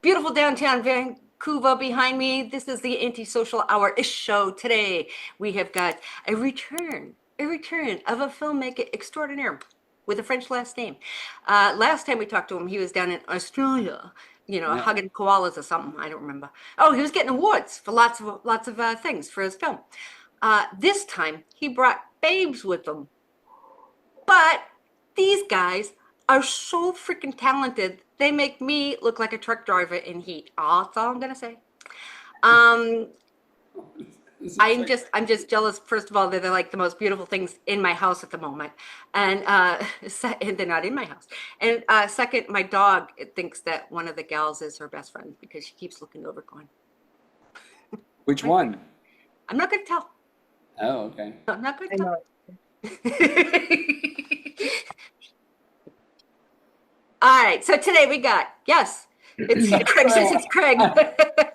beautiful downtown Vancouver behind me. This is the Antisocial Hour-ish show. Today we have got a return of a filmmaker extraordinaire with a French last name. Last time we talked to him, he was down in Australia, Yeah. hugging koalas or something. I don't remember. Oh, he was getting awards for lots of things for his film. This time he brought babes with him, but these guys are so freaking talented. They make me look like a truck driver in heat. Oh, that's all I'm gonna say. Um, This is I'm like, just I'm just jealous. First of all, they're like the most beautiful things in my house at the moment, and and they're not in my house. And second, my dog thinks that one of the gals is her best friend because she keeps looking over, going, which "My one? I'm not gonna tell. Oh, okay. I'm not gonna I tell." know. All right, so today we got, yes, it's Craig says it's Craig.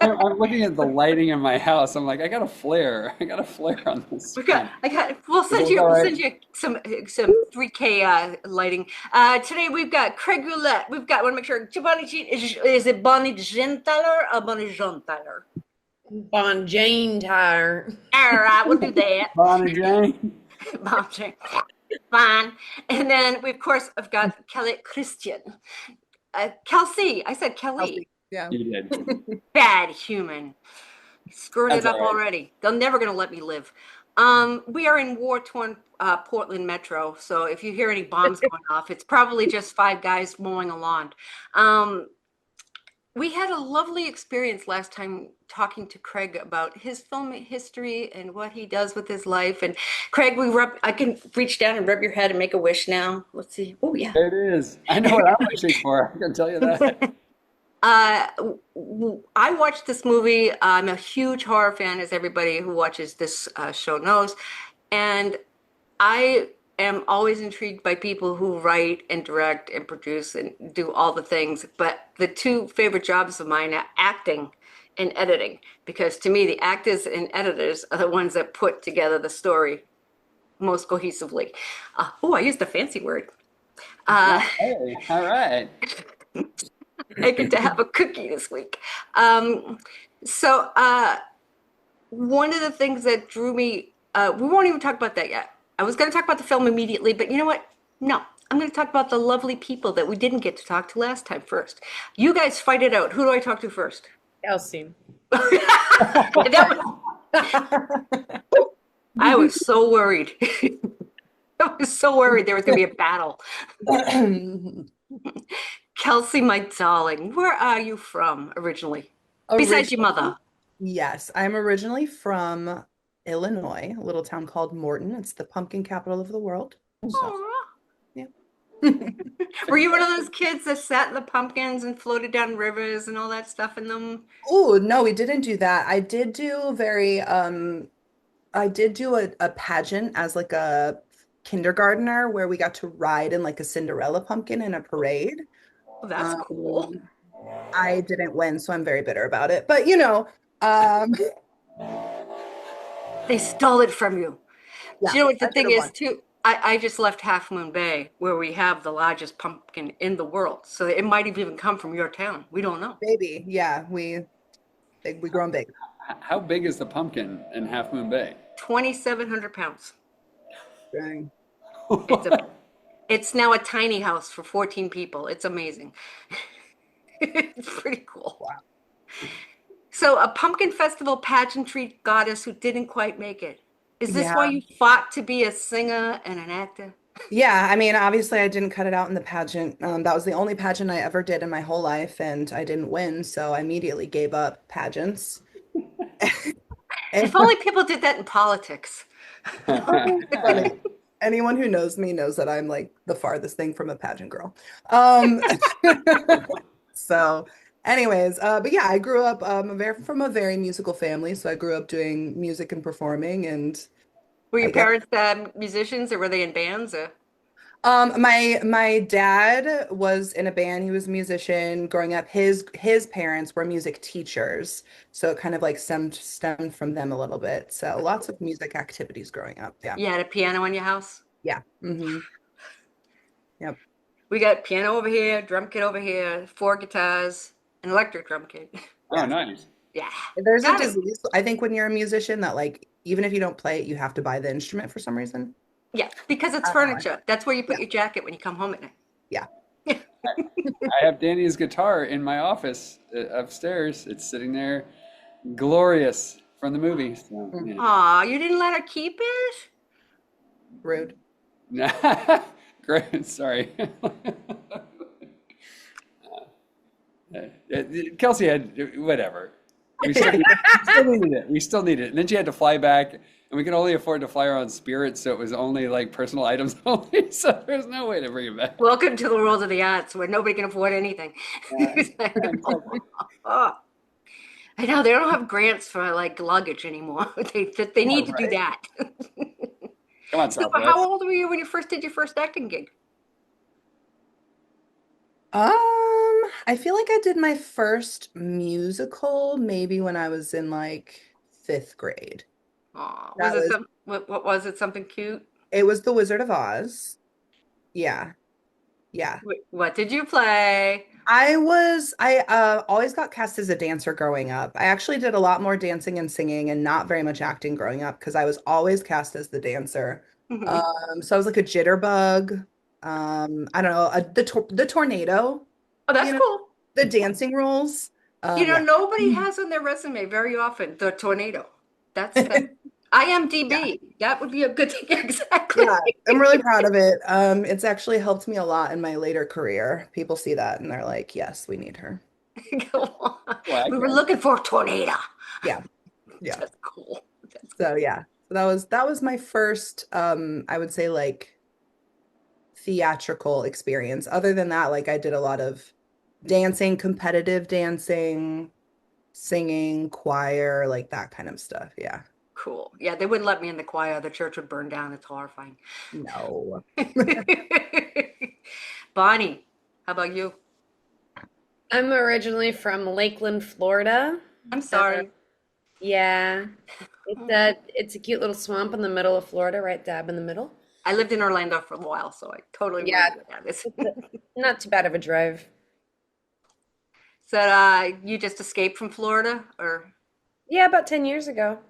I'm looking at the lighting in my house. I'm like, I got a flare. I got a flare on this We got, screen. I got, we'll Is send this you, all we'll right? send you some 3K lighting. Today we've got Craig Ouellette. We've got, want to make sure, Bonnie Jean, is it Bonnie Jean Tyler or Bonnie Jean Tyler? Bon Jane Tyer. All right, we'll do that. Bonnie Jane. Bonnie Jean. Fine. And then we, of course, have got Kelly Christian. Kelsey, I said Kelly. Kelsey. Yeah. You did. Bad human. Screwing That's it up all right. already. They're never going to let me live. We are in war-torn Portland Metro, so if you hear any bombs going off, it's probably just five guys mowing a lawn. We had a lovely experience last time talking to Craig about his film history and what he does with his life. And Craig, I can reach down and rub your head and make a wish now. Let's see. Oh, yeah. There it is. I know what I'm wishing for. I can tell you that. Uh, I watched this movie. I'm a huge horror fan, as everybody who watches this show knows. And I am always intrigued by people who write and direct and produce and do all the things. But the two favorite jobs of mine are acting and editing, because to me, the actors and editors are the ones that put together the story most cohesively. Oh, I used a fancy word. Uh, Hey, all right. I get to have a cookie this week. So one of the things that drew me, we won't even talk about that yet. I was going to talk about the film immediately, but you know what? No, I'm going to talk about the lovely people that we didn't get to talk to last time first. You guys fight it out. Who do I talk to first? Kelsey. That I was so worried. I was so worried there was going to be a battle. Kelsey, my darling, where are you from originally? Besides your mother. Yes, I'm originally from Illinois, a little town called Morton. It's the pumpkin capital of the world. So, Aw. yeah. Were you one of those kids that sat in the pumpkins and floated down rivers and all that stuff in them? Oh, no, we didn't do that. I did do a pageant as like a kindergartner where we got to ride in like a Cinderella pumpkin in a parade. Oh, that's cool. Um, I didn't win, so I'm very bitter about it. But um, They stole it from you. yeah, Do you know what the I should thing have is won. too? I just left Half Moon Bay, where we have the largest pumpkin in the world. So it might have even come from your town. We don't know. Baby, yeah, we grown big. How big is the pumpkin in Half Moon Bay? 2,700 pounds. Dang. It's a, it's now a tiny house for 14 people. It's amazing. It's pretty cool. Wow. So a pumpkin festival pageantry goddess who didn't quite make it. Is this why Yeah. you fought to be a singer and an actor? Yeah, I mean, obviously I didn't cut it out in the pageant. That was the only pageant I ever did in my whole life, and I didn't win, so I immediately gave up pageants. And If only people did that in politics. funny. Anyone who knows me knows that I'm like the farthest thing from a pageant girl. Um, so anyways, but yeah, I grew up from a very musical family, so I grew up doing music and performing, and Were I your guess parents musicians or were they in bands? Or? my dad was in a band. He was a musician growing up. His parents were music teachers, so it kind of like stemmed from them a little bit. So lots of music activities growing up. Yeah. You had a piano in your house? Yeah. Yep. We got piano over here, drum kit over here, four guitars, an electric drum kit. Oh, nice. Yeah, There's a got it. disease, I think, when you're a musician that like even if you don't play it, you have to buy the instrument for some reason. Yeah, because it's I don't know. furniture. That's where you put Yeah, your jacket when you come home at night. yeah. I have Danny's guitar in my office upstairs. It's sitting there, glorious from the movie. So, Mm, yeah. Aw, you didn't let her keep it? rude. Great, sorry. Kelsey had whatever. We still needed it. We still needed it. And then she had to fly back, and we could only afford to fly her on Spirit, so it was only like personal items only. So there's no way to bring it back. Welcome to the world of the arts where nobody can afford anything. Exactly. Oh, I know they don't have grants for like luggage anymore. They Yeah, need to do right. that. Come on, So, but how Southwest. old were you when you first did your first acting gig? I feel like I did my first musical maybe when I was in like fifth grade. Oh, was That it was some what was it? Something cute? it was The Wizard of Oz. Yeah, yeah. What did you play? I always got cast as a dancer growing up. I actually did a lot more dancing and singing and not very much acting growing up because I was always cast as the dancer. Oh, So I was like a jitterbug. I don't know, the tornado, you that's know, cool. the dancing roles. Yeah. Nobody has on their resume very often the tornado. That Yeah. IMDb. That would be a good thing. Yeah, Exactly. I'm really proud of it. It's actually helped me a lot in my later career. People see that and they're like, yes, we need her. Go on. Well, I We were can. looking for a tornado. Yeah, yeah. That's cool. That's So cool. yeah. So that was my first I would say like theatrical experience. Other than that, like I did a lot of dancing, competitive dancing, singing, choir, like that kind of stuff. Yeah. Cool. Yeah, they wouldn't let me in the choir. The church would burn down. It's horrifying. No. Bonnie, how about you? I'm originally from Lakeland, Florida. I'm So sorry. yeah, it's a cute little swamp in the middle of Florida, right dab in the middle. I lived in Orlando for a while, so I totally Yeah, remember what that is. it's not too bad of a drive. So you just escaped from Florida, or Yeah, about 10 years ago.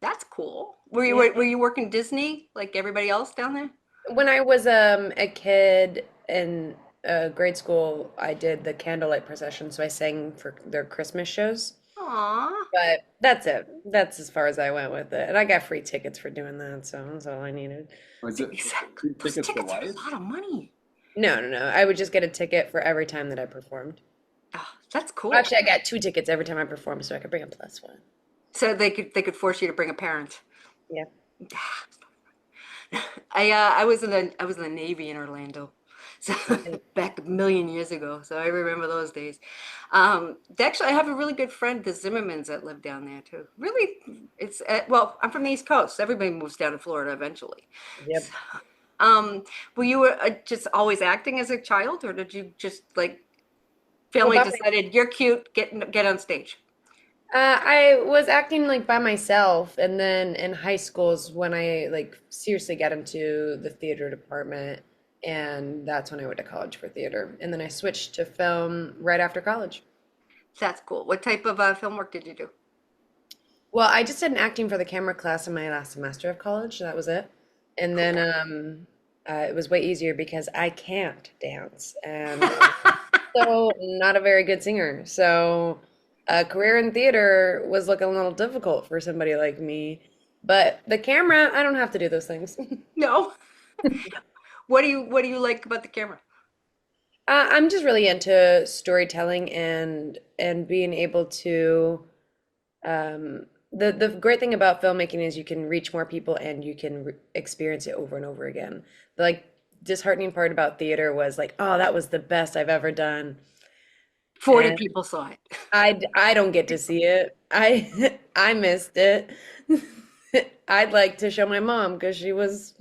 that's cool. Were you Yeah. were you working Disney like everybody else down there? When I was a kid in grade school, I did the candlelight procession, so I sang for their Christmas shows. Aw, But that's it. That's as far as I went with it. And I got free tickets for doing that, so that's all I needed. Was it exactly. free Those tickets for tickets are life? a lot of money. No, no, no. I would just get a ticket for every time that I performed. Oh, that's cool. Actually, I got two tickets every time I performed, so I could bring a plus one. So they could force you to bring a parent. Yeah. I was in the Navy in Orlando, so Okay. back a million years ago. So I remember those days. Actually, I have a really good friend, the Zimmermans, that live down there too. Really, it's well, I'm from the East Coast. Everybody moves down to Florida eventually. Yep. Um, were you just always acting as a child, or did you just like Well, family by decided you're cute, get on stage? I was acting like by myself, and then in high school is when I like seriously got into the theater department, and that's when I went to college for theater, and then I switched to film right after college. That's cool. What type of film work did you do? Well, I just did an acting for the camera class in my last semester of college, so that was it. And then Cool. it was way easier because I can't dance, and so not a very good singer. So a career in theater was looking a little difficult for somebody like me. But the camera, I don't have to do those things. No. What do you like about the camera? I'm just really into storytelling and being able to the great thing about filmmaking is you can reach more people and you can experience it over and over again. The like disheartening part about theater was like, oh, that was the best I've ever done. 40 And people saw it. I don't get to see it. I missed it. I'd like to show my mom because she was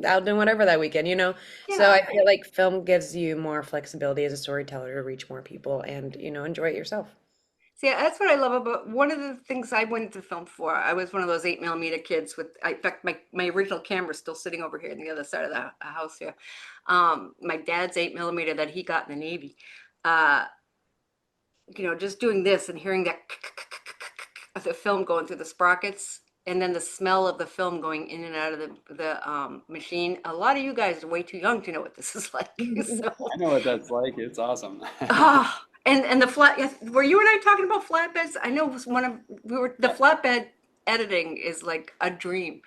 out doing whatever that weekend, you know? So Yeah. I feel like film gives you more flexibility as a storyteller to reach more people and, enjoy it yourself. See, that's what I love about one of the things I went to film for. I was one of those 8 millimeter kids with, in fact, my original camera is still sitting over here on the other side of the house here. My dad's 8 millimeter that he got in the Navy. Uh, just doing this and hearing that of the film going through the sprockets, and then the smell of the film going in and out of the machine. A lot of you guys are way too young to know what this is like. So, I know what that's like. It's awesome. and the flat. Were you and I talking about flatbeds? I know it was one of we were the flatbed editing is like a dream.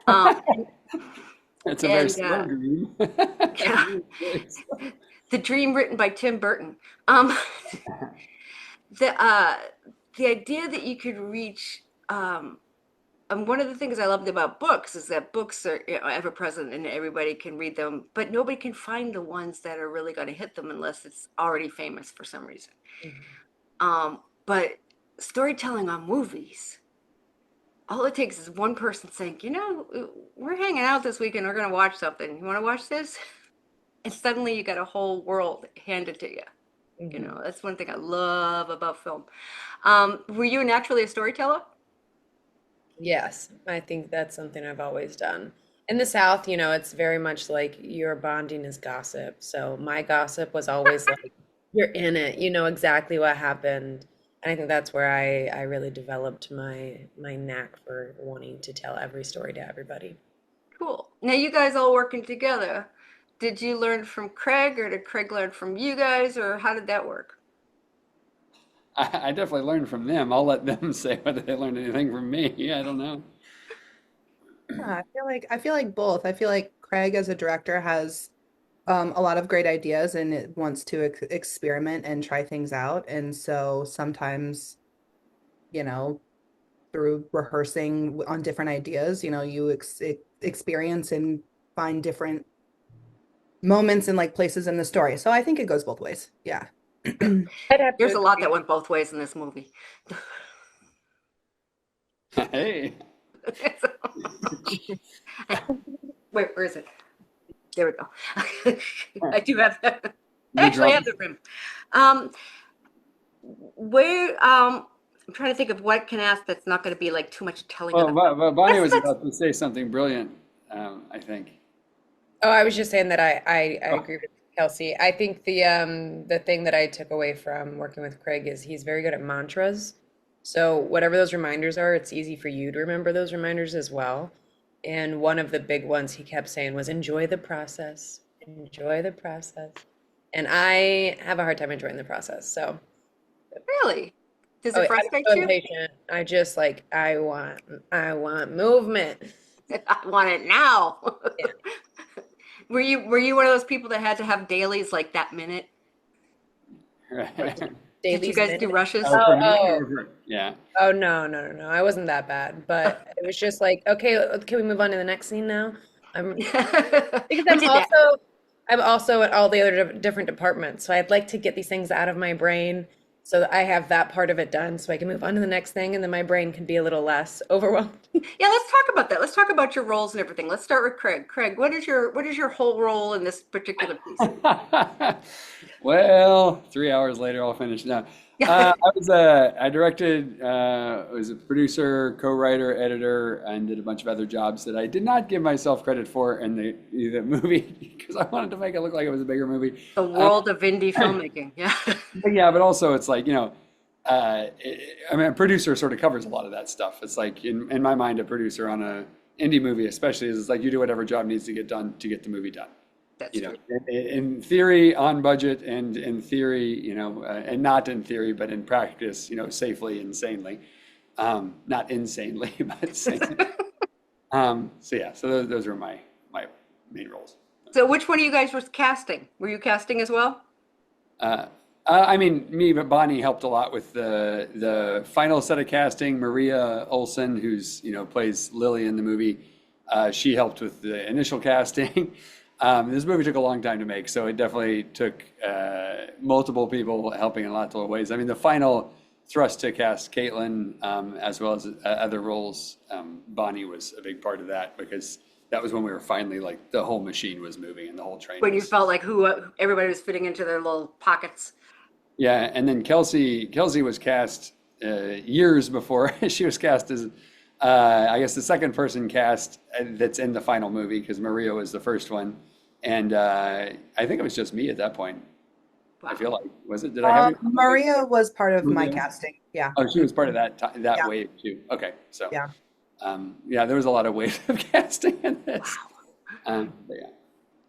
Um, It's a very and slow dream. yeah, the dream written by Tim Burton. Um, the uh, the idea that you could reach. And one of the things I loved about books is that books are ever present and everybody can read them, but nobody can find the ones that are really going to hit them unless it's already famous for some reason. But storytelling on movies, all it takes is one person saying, we're hanging out this weekend, we're going to watch something. You want to watch this? And suddenly you got a whole world handed to you. That's one thing I love about film. Were you naturally a storyteller? Yes, I think that's something I've always done. In the South, it's very much like your bonding is gossip. So my gossip was always like, you're in it, you know exactly what happened. And I think that's where I really developed my knack for wanting to tell every story to everybody. Cool. Now you guys all working together. Did you learn from Craig or did Craig learn from you guys or how did that work? I definitely learned from them. I'll let them say whether they learned anything from me. I don't know. Yeah, I feel like both. I feel like Craig as a director has a lot of great ideas and it wants to experiment and try things out. And so sometimes, you know, through rehearsing on different ideas, you experience and find different moments and like places in the story. So I think it goes both ways. Yeah. I'd have to There's a lot agree. that went both ways in this movie. Hey, Wait, where is it? There we go. I do have that. you Actually, I drop. have the rim. Um, where I'm trying to think of what can ask that's not going to be like too much telling of Well, the film. Bonnie Let's was let's about to say something brilliant, I think. Oh, I was just saying that I Oh, agree with Kelsey. I think the thing that I took away from working with Craig is he's very good at mantras. So whatever those reminders are, it's easy for you to remember those reminders as well. And one of the big ones he kept saying was enjoy the process. Enjoy the process. And I have a hard time enjoying the process. So, really. Does oh, it I'm frustrate so you? impatient. I just like I want movement. I want it now. Yeah. Were you one of those people that had to have dailies like that minute? What, right. Did you Daily's guys do minute? rushes? Oh, for Oh, me, oh. yeah. Oh no, no, no, no. I wasn't that bad, but it was just like, okay, can we move on to the next scene now? I'm because We did that. I'm also at all the other different departments, so I'd like to get these things out of my brain so that I have that part of it done, so I can move on to the next thing, and then my brain can be a little less overwhelmed. Yeah, let's talk about that. Let's talk about your roles and everything. Let's start with Craig. Craig, what is your whole role in this particular piece? Well, 3 hours later, I'll finish now. Yeah. I directed, was a producer, co-writer, editor, and did a bunch of other jobs that I did not give myself credit for in the movie because I wanted to make it look like it was a bigger movie. The Uh, world of indie filmmaking. Yeah. but yeah, but also it's like, I mean, a producer sort of covers a lot of that stuff. It's like in my mind, a producer on a indie movie, especially, is like you do whatever job needs to get done to get the movie done. That's true. In theory, on budget, and in theory, and not in theory, but in practice, safely and sanely. Not insanely, but sanely. So yeah, so those are my main roles. So which one of you guys was casting? Were you casting as well? Uh, I mean, me, but Bonnie helped a lot with the final set of casting. Maria Olson, who's plays Lily in the movie, she helped with the initial casting. This movie took a long time to make, so it definitely took multiple people helping in lots of ways. I mean, the final thrust to cast Caitlin, as well as other roles, Bonnie was a big part of that because that was when we were finally like the whole machine was moving and the whole train When you was. felt like who everybody was fitting into their little pockets. Yeah, and then Kelsey was cast years before she was cast as I guess the second person cast that's in the final movie because Maria was the first one, and I think it was just me at that point. I feel like, was it? Did I have you? Maria was part of my Maria? casting. Yeah. Oh, she was part of that Yeah. wave too. Okay, so Yeah. yeah, there was a lot of wave of casting in this. But yeah.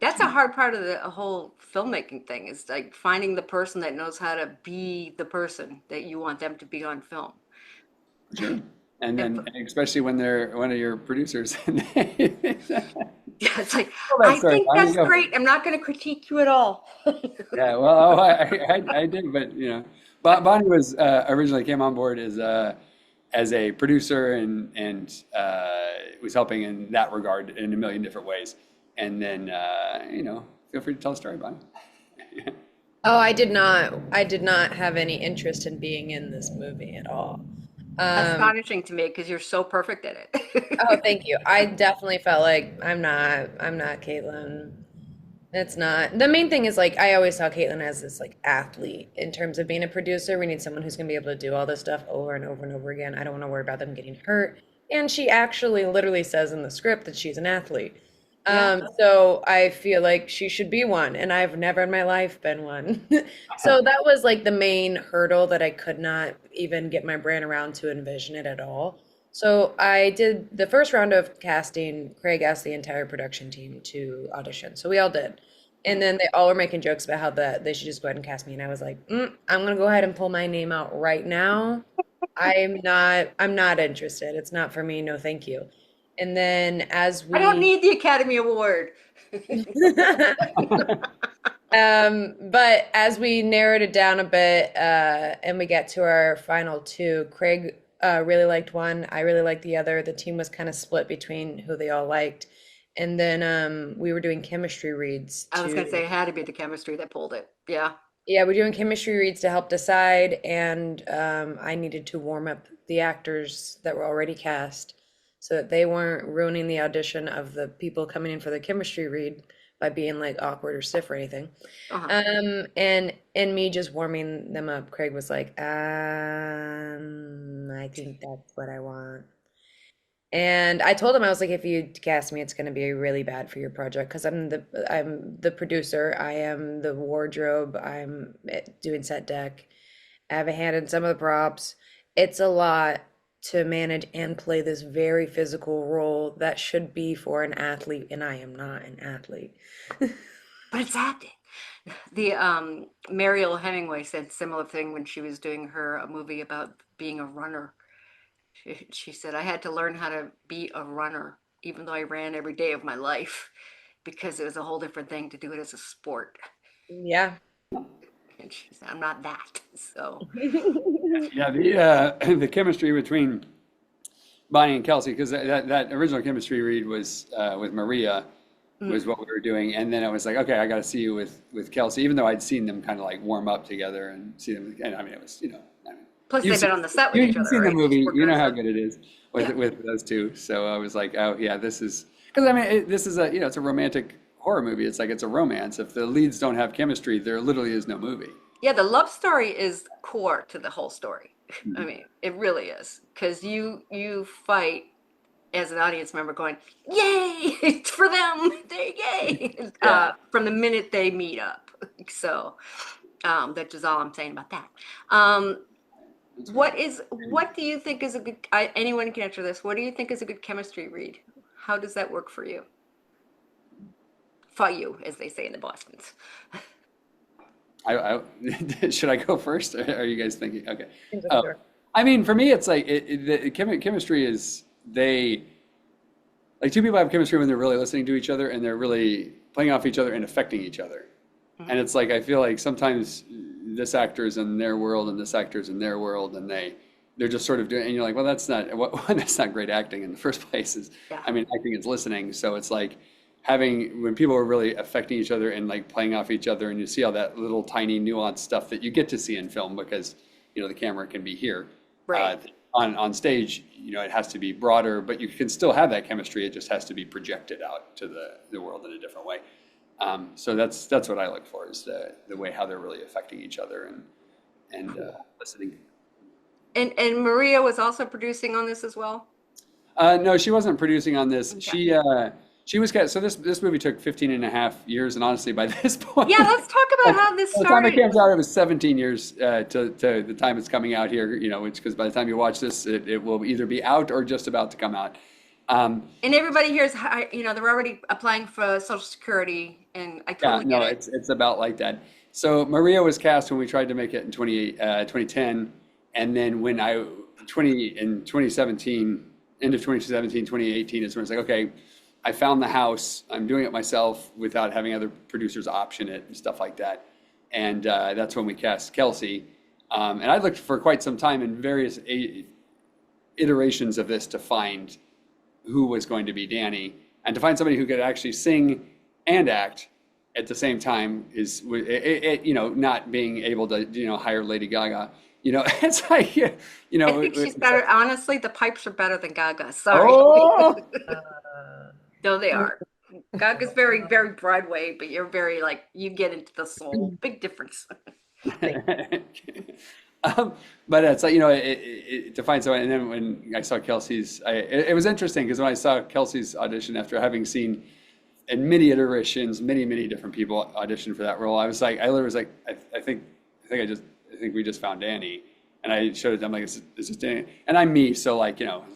That's a hard part of the whole filmmaking thing is like finding the person that knows how to be the person that you want them to be on film. Sure. And If, then especially when they're one of your producers. yeah, it's like, Tell that I story, think Bonnie, that's go. great. I'm not going to critique you at all. Yeah, well, oh, I did, but Bonnie was originally came on board as a producer and was helping in that regard in a million different ways. And then feel free to tell a story, Bonnie. Oh, I did not. I did not have any interest in being in this movie at all. Astonishing to me because you're so perfect at it. Oh, thank you. I definitely felt like I'm not Caitlin. It's not. The main thing is like I always saw Caitlin as this like athlete in terms of being a producer. We need someone who's gonna be able to do all this stuff over and over and over again. I don't want to worry about them getting hurt. And she actually literally says in the script that she's an athlete. So I feel like she should be one, and I've never in my life been one. So that was like the main hurdle that I could not even get my brain around to envision it at all. So I did the first round of casting. Craig asked the entire production team to audition. So we all did. And then they all were making jokes about how they should just go ahead and cast me. And I was like, I'm gonna go ahead and pull my name out right now. I'm not interested. It's not for me. No, thank you. And then as I don't we need the Academy Award. but as we narrowed it down a bit, and we get to our final two, Craig really liked one, I really liked the other. The team was kind of split between who they all liked. And then we were doing chemistry reads I was going to say to it had to be the chemistry that pulled it. Yeah. yeah, we're doing chemistry reads to help decide, and I needed to warm up the actors that were already cast so that they weren't ruining the audition of the people coming in for the chemistry read by being like awkward or stiff or anything. Uh-huh. And in me just warming them up, Craig was like, I think that's what I want. And I told him, I was like, if you cast me, it's going to be really bad for your project because I'm the producer, I am the wardrobe, I'm doing set deck, I have a hand in some of the props. It's a lot to manage and play this very physical role that should be for an athlete, and I am not an athlete. But it's acting. The Mariel Hemingway said similar thing when she was doing her movie about being a runner. She said, I had to learn how to be a runner, even though I ran every day of my life, because it was a whole different thing to do it as a sport. Yeah. And she said, I'm not that. So, Yeah, the chemistry between Bonnie and Kelsey, because that original chemistry read was with Maria, was what we were doing, and then it was like, okay, I got to see you with Kelsey, even though I'd seen them kind of like warm up together and see them, and I mean, it was plus they've been on the set with each you've other, seen the right? movie, Working you know on how set. good it is Yeah. with those two. So I was like, oh yeah, this is because I mean, this is it's a romantic horror movie. It's like it's a romance. If the leads don't have chemistry, there literally is no movie. Yeah, the love story is core to the whole story. I mean, it really is. Because you fight as an audience member going, yay, it's for them. They yay. From the minute they meet up. So that's just all I'm saying about that. What do you think is a good, anyone can answer this. What do you think is a good chemistry read? How does that work for you? For you, as they say in the Bostons. Should I go first? Or are you guys thinking? Okay. Oh. Sure. I mean, for me, it's like the chemistry is like two people have chemistry when they're really listening to each other and they're really playing off each other and affecting each other. Mm-hmm. And it's like I feel like sometimes this actor's in their world and this actor's in their world, and they're just sort of doing, and you're like, well, that's not great acting in the first place. I mean, acting is listening, so it's like when people are really affecting each other and like playing off each other, and you see all that little tiny nuanced stuff that you get to see in film because the camera can be here. Right. On stage, it has to be broader, but you can still have that chemistry. It just has to be projected out to the world in a different way. So that's what I look for, is the way how they're really affecting each other and listening. And Maria was also producing on this as well? No, she wasn't producing on this. Okay. She was cast. So this movie took 15 and a half years, and honestly, by this point, Yeah, let's talk about how this by the time it started. comes out, it was 17 years to the time it's coming out here. You know, which because by the time you watch this, it will either be out or just about to come out. And everybody here is, they're already applying for Social Security, and I Yeah, totally no, get it. it's about like that. So Maria was cast when we tried to make it in 2010, and then when in 2017, end of 2017, 2018 is when it's like, okay, I found the house. I'm doing it myself without having other producers option it and stuff like that. And that's when we cast Kelsey. And I looked for quite some time in various iterations of this to find who was going to be Danny, and to find somebody who could actually sing and act at the same time is, not being able to, hire Lady Gaga. It's like, I think she's better. Honestly, the pipes are better than Gaga. Sorry. Oh, No, they are. Gaga's very, very Broadway, but you're very you get into the soul. Big difference. but it's like, to find someone. And then when I saw Kelsey's, it was interesting because when I saw Kelsey's audition after having seen in many iterations, many different people audition for that role, I literally was like, I think we just found Danny. And I showed it to them like, it's just Danny. And I'm me, so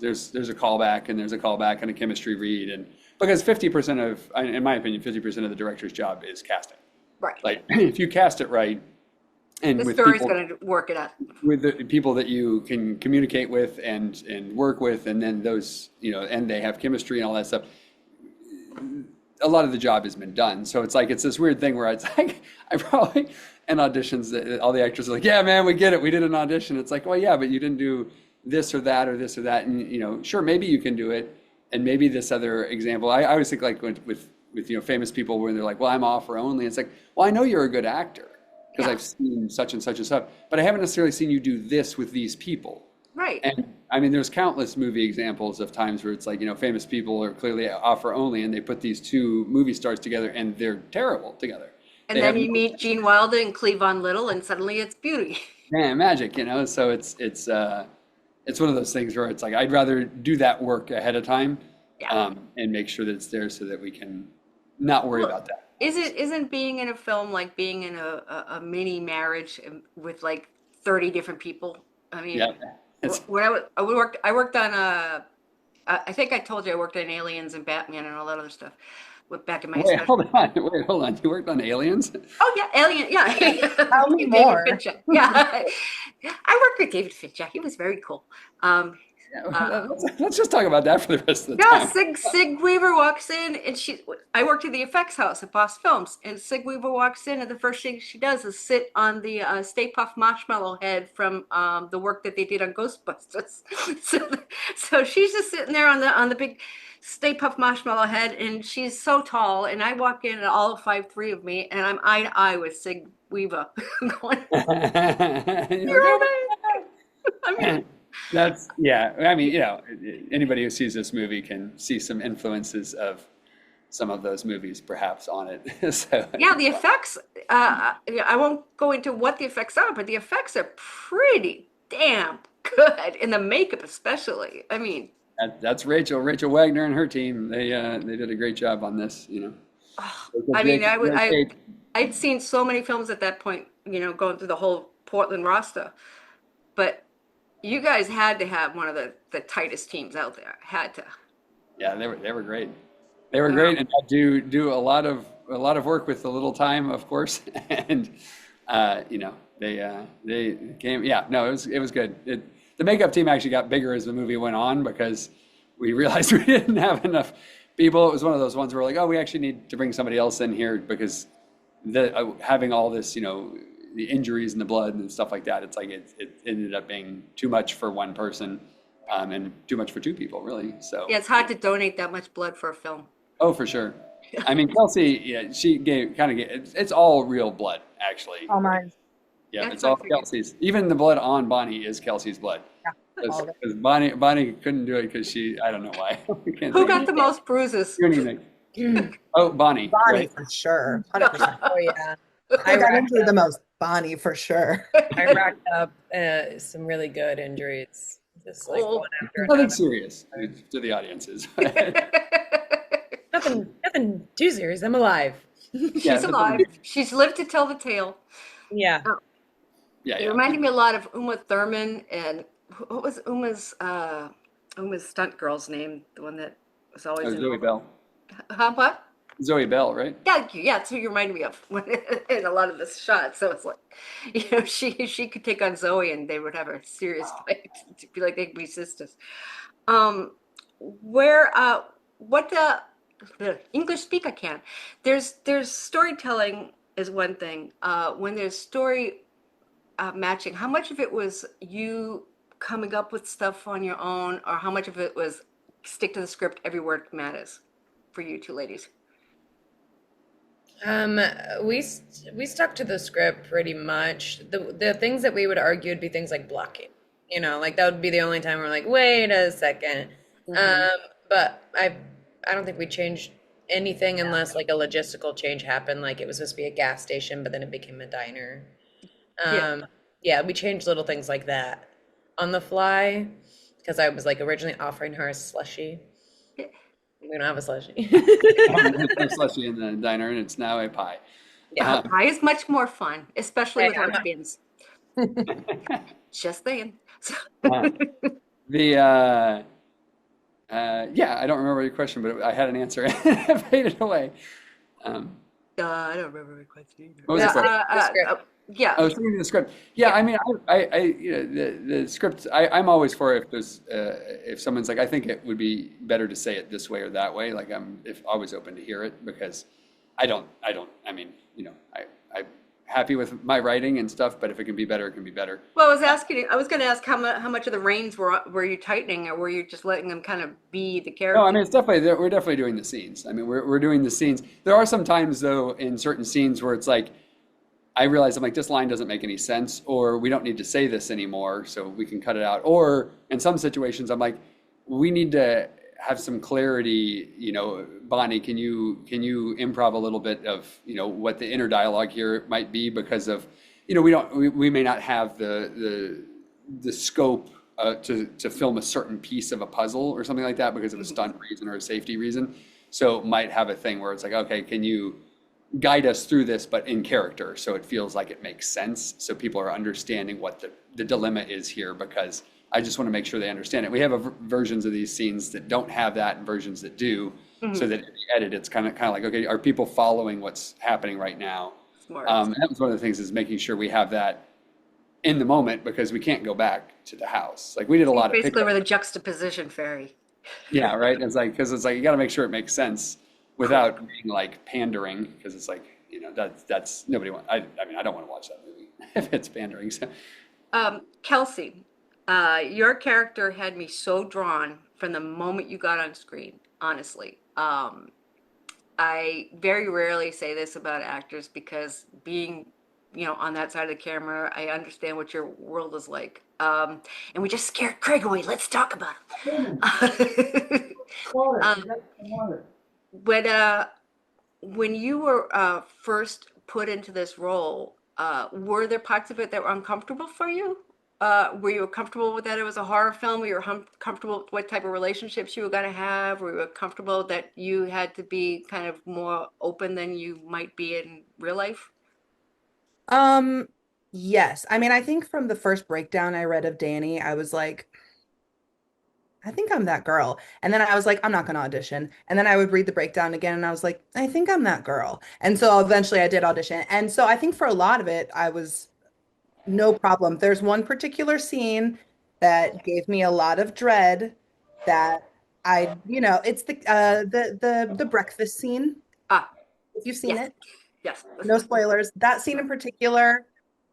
there's a callback and there's a callback and a chemistry read, and because 50% of, in my opinion, 50% of the director's job is casting. Right. Like if you cast it right, and The with story's people, going to work it out. with the people that you can communicate with and work with, and then those, and they have chemistry and all that stuff, a lot of the job has been done. So it's like, it's this weird thing where it's like, I probably, in auditions, all the actors are like, yeah, man, we get it. We did an audition. It's like, well, yeah, but you didn't do this or that or this or that. And, sure, maybe you can do it. And maybe this other example, I always think like with famous people when they're like, well, I'm offer only. It's like, well, I know you're a good actor because I've seen such and such and stuff, but I haven't necessarily seen you do this with these people. Right. And I mean, there's countless movie examples of times where it's like, famous people are clearly offer only, and they put these two movie stars together and they're terrible together. And They then have you meet Gene Wilder and Cleavon Little, and suddenly it's beauty. magic, so it's one of those things where it's like, I'd rather do that work ahead of time. Yeah. And make sure that it's there so that we can not worry about that. Isn't being in a film like being in a mini marriage with 30 different people? I mean, Yeah. when I worked on I think I told you I worked on Aliens and Batman and all that other stuff back in my Wait, hold on. You worked on Aliens? Oh yeah, Alien, yeah. Tell me David more. Fincher. Yeah. I worked with David Fincher. He was very cool. Let's just talk about that for the rest of the No, time. Sig Weaver walks in, and I worked at the effects house at Boss Films, and Sig Weaver walks in, and the first thing she does is sit on the Stay Puft Marshmallow Head from the work that they did on Ghostbusters. So she's just sitting there on the big Stay Puft Marshmallow Head, and she's so tall, and I walk in, and all 5'3" of me, and I'm eye to eye with Sig Weaver, going, "You're amazing." I mean. I mean, anybody who sees this movie can see some influences of some of those movies perhaps on it. So Yeah, the effects, I won't go into what the effects are, but the effects are pretty damn good, and the makeup especially. I mean, that's Rachel Wagner and her team. They did a great job on this, I mean, I'd seen so many films at that point, going through the whole Portland roster, but you guys had to have one of the tightest teams out there. Had to. Yeah, they were great. They were great, and I do a lot of work with the little time, of course. And they came. Yeah, no, it was good. The makeup team actually got bigger as the movie went on because we realized we didn't have enough people. It was one of those ones where we're like, oh, we actually need to bring somebody else in here because having all this, the injuries and the blood and stuff like that, it's like it ended up being too much for one person, and too much for two people, really. So Yeah, it's hard to donate that much blood for a film. oh, for sure. I mean, Kelsey, she it's all real blood, actually. All mine. Yeah, That's it's all what I figured. Kelsey's. Even the blood on Bonnie is Kelsey's blood. all of it. Because Bonnie couldn't do it because I don't know why. We can't Who say got the most bruises? anything. Oh, Bonnie. Bonnie right? for sure. 100%. Oh yeah. I got racked injured up- the most. Bonnie for sure. I racked up some really good injuries, just Oh. one after Nothing another. serious to the audiences. Nothing nothing too serious. I'm alive. Yeah, She's alive. She's lived to tell the tale. Yeah. yeah, It yeah. reminded me a lot of Uma Thurman and what was Uma's stunt girl's name? The one that was always Oh, in. Zoe Bell. Huh, what? Zoe Bell, right? Yeah, yeah, that's who you reminded me of in a lot of the shots. So it's like, she could take on Zoe and they would have a serious fight. To be like they could be sisters. Um, where what the English speak I can. There's storytelling is one thing. When there's story matching, how much of it was you coming up with stuff on your own, or how much of it was stick to the script, every word matters for you two ladies? Um, we stuck to the script pretty much. The things that we would argue would be things like blocking. Like that would be the only time we're like, wait a second. Um, but I don't think we changed anything unless like a logistical change happened, like it was supposed to be a gas station, but then it became a diner. Yeah. Yeah, we changed little things like that on the fly because I was like originally offering her a slushie. We don't have a slushie. There's slushy in the diner, and it's now a pie. Yeah. Pie is much more fun, especially with Yeah. lesbians. Just saying. The yeah, I don't remember your question, but I had an answer. I faded away. I don't remember the question either. What was the question? The script. Yeah. I was reading the script. Yeah, I mean, the script. I'm always for if there's if someone's like, I think it would be better to say it this way or that way. Like I'm always open to hear it because I don't. I mean, I'm happy with my writing and stuff, but if it can be better, it can be better. Well, I was going to ask how much of the reins were you tightening, or were you just letting them kind of be the character? No, I mean, it's definitely we're definitely doing the scenes. I mean, we're doing the scenes. There are some times though in certain scenes where it's like, I realize I'm like, this line doesn't make any sense, or we don't need to say this anymore, so we can cut it out. Or in some situations, I'm like, we need to have some clarity. Bonnie, can you improv a little bit of what the inner dialogue here might be, because of we may not have the scope to film a certain piece of a puzzle or something like that because of a stunt reason or a safety reason. So might have a thing where it's like, okay, can you guide us through this, but in character, so it feels like it makes sense, so people are understanding what the dilemma is here, because I just want to make sure they understand it. We have versions of these scenes that don't have that and versions that do, so that in the edit it's kind of like, okay, are people following what's happening right now? Smart. And that was one of the things, is making sure we have that in the moment, because we can't go back to the house. Like we did a lot of Basically, we're pickup. the juxtapoon fairy. Yeah, right. It's like, because it's like you got to make sure it makes sense without being like pandering, because it's like that's nobody want. I mean, I don't want to watch that movie if it's pandering. So Kelsey, your character had me so drawn from the moment you got on screen. Honestly, I very rarely say this about actors, because being on that side of the camera, I understand what your world is like. And we just scared Craig away. Let's talk about him. When you were first put into this role, were there parts of it that were uncomfortable for you? Were you comfortable with that it was a horror film? Were you comfortable with what type of relationships you were going to have? Were you comfortable that you had to be kind of more open than you might be in real life? Yes. I mean, I think from the first breakdown I read of Danny, I was like, I think I'm that girl. And then I was like, I'm not going to audition. And then I would read the breakdown again and I was like, I think I'm that girl. And so eventually I did audition. And so I think for a lot of it, I was no problem. There's one particular scene that gave me a lot of dread that it's the breakfast scene. Ah, If you've seen yes, it, yes. no spoilers. That scene in particular,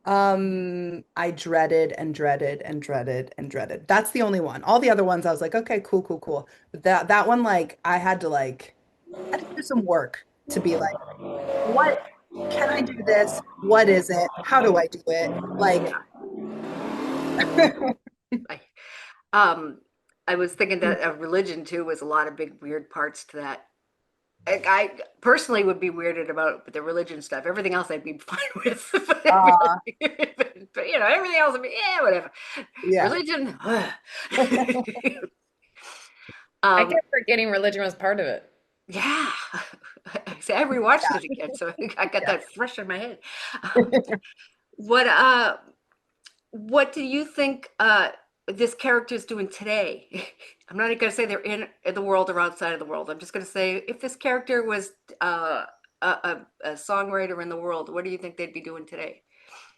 I dreaded and dreaded and dreaded and dreaded. That's the only one. All the other ones I was like, okay, cool, cool, cool. But that one, like, I had to do some work to be like, what can I do this? What is it? How do I do it? Like, I was thinking that religion too was a lot of big weird parts to that. I personally would be weirded about the religion stuff. Everything else I'd be fine with. But everything else would be, whatever. yeah. Religion. I kept forgetting religion was part of it. Yeah. See, I rewatched Yeah. it again, so I got Yeah. that fresh in my head. Um, what uh what do you think this character is doing today? I'm not even gonna say they're in the world or outside of the world. I'm just gonna say if this character was a songwriter in the world, what do you think they'd be doing today?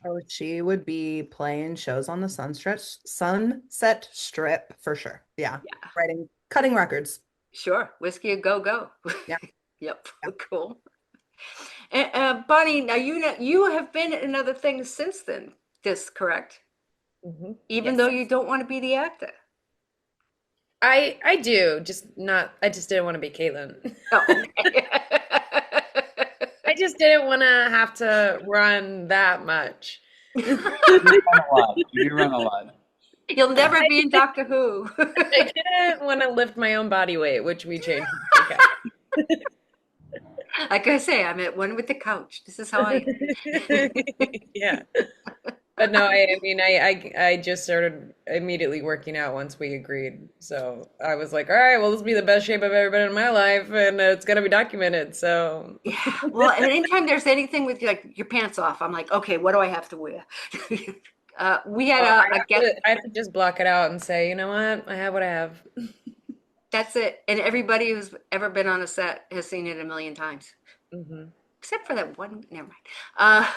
Oh, she would be playing shows on the Sunset Strip for sure. Yeah. Yeah, Writing, cutting records. sure. Whiskey a go go. Yeah. Yep, Yeah. cool. And, Bonnie, now you have been in other things since then. This correct? Even though Yes. you don't want to be the actor. I do, just not I just didn't want to be Caitlin. Oh, okay. I just didn't want to have to run that much. You do run a lot. You do run a lot. You'll never I be in Doctor Who. didn't want to lift my own body weight, which we changed. Like I say, I'm at one with the couch. This is how I. Yeah. But no, I mean, I just started immediately working out once we agreed. So I was like, all right, well, this will be the best shape I've ever been in my life, and it's gonna be documented. So Yeah. Well, and anytime there's anything with like your pants off, I'm like, okay, what do I have to wear? We had a guest. I have to just block it out and say, you know what? I have what I have. That's it. And everybody who's ever been on a set has seen it a million times, Hmm. except for that one. Never mind.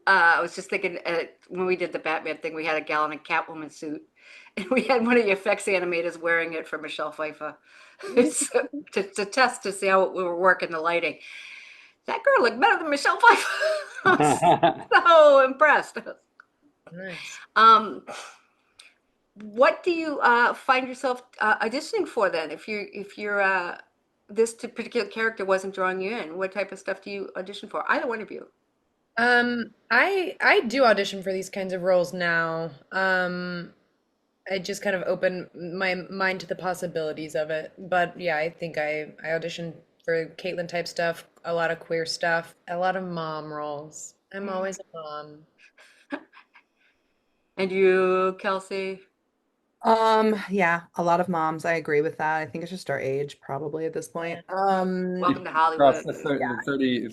I was just thinking when we did the Batman thing, we had a gal in a Catwoman suit, and we had one of the effects animators wearing it for Michelle Pfeiffer. So, to test to see how we were working the lighting. That girl looked better than Michelle Pfeiffer. I was so impressed. Nice. Um, what do you find yourself auditioning for then? If you're this particular character wasn't drawing you in, what type of stuff do you audition for? Either one of you. I do audition for these kinds of roles now. I just kind of open my mind to the possibilities of it. But yeah, I think I auditioned for Caitlyn type stuff, a lot of queer stuff, a lot of mom roles. I'm Mm. always a mom. And you, Kelsey? Yeah, a lot of moms. I agree with that. I think it's just our age probably at this point. Welcome to Across Hollywood.